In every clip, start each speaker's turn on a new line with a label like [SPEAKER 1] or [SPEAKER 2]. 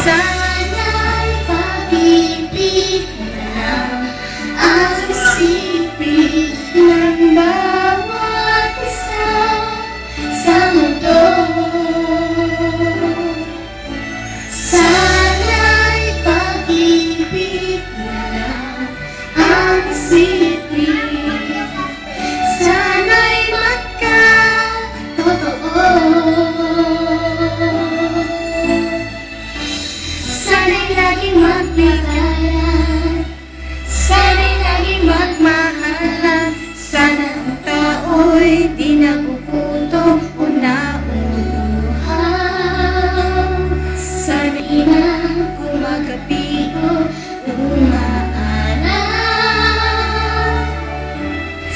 [SPEAKER 1] Sana'y pag-ibig na lang ang isipin ng bawat isa sa mundo. Sana'y pag-ibig na lang ang isipin. Sana'y magkatotoo. Sana'y laging magbigayan. Sana'y laging magmahalan. Sana ang tao'y di nagugutom o nauuhaw. Sana'y na kung magabi o umaaraw.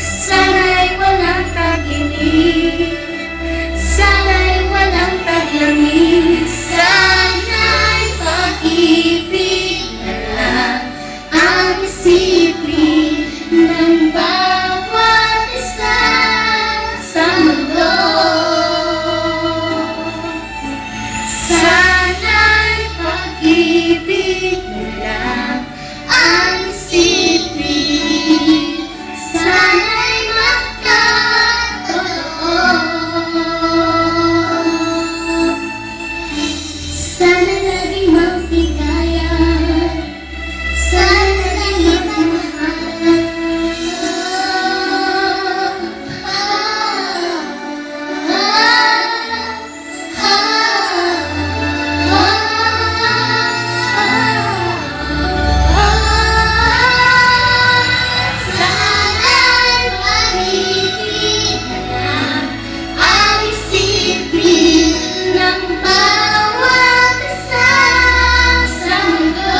[SPEAKER 1] Sana'y walang tag-init. Sana'y walang taglamig. Sana'y pag-ibig na lang ang isipin ng bawat isa sa mundo. Sana'y pag-ibig na lang ang isipin. Sana'y magkatotoo. Sana laging magbigayan. Sana laging magmahalan. Sana'y pag-ibig na lang ang isipin ng bawat isa sa mundo.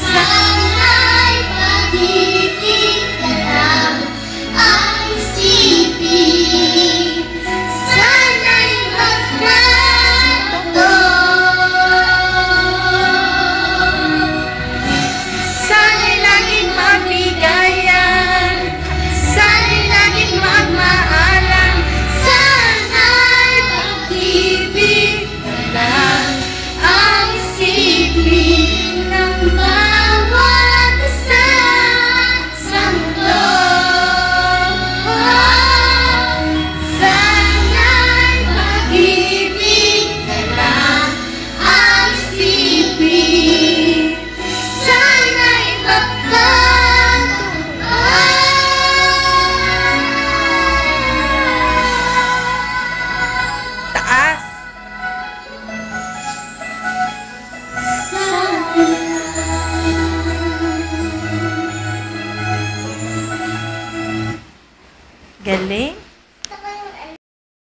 [SPEAKER 1] Sana'y pag-ibig na lang ang isipin. Sana'y magkatotoo. Sana'y laging magbigayan. Sana'y laging magmahalan. Sana'y pag-ibig na lang ang isipin ng bawat isa sa mundo. Sana'y pag-ibig na lang ang isipin. Sana'y
[SPEAKER 2] Taas. Galing.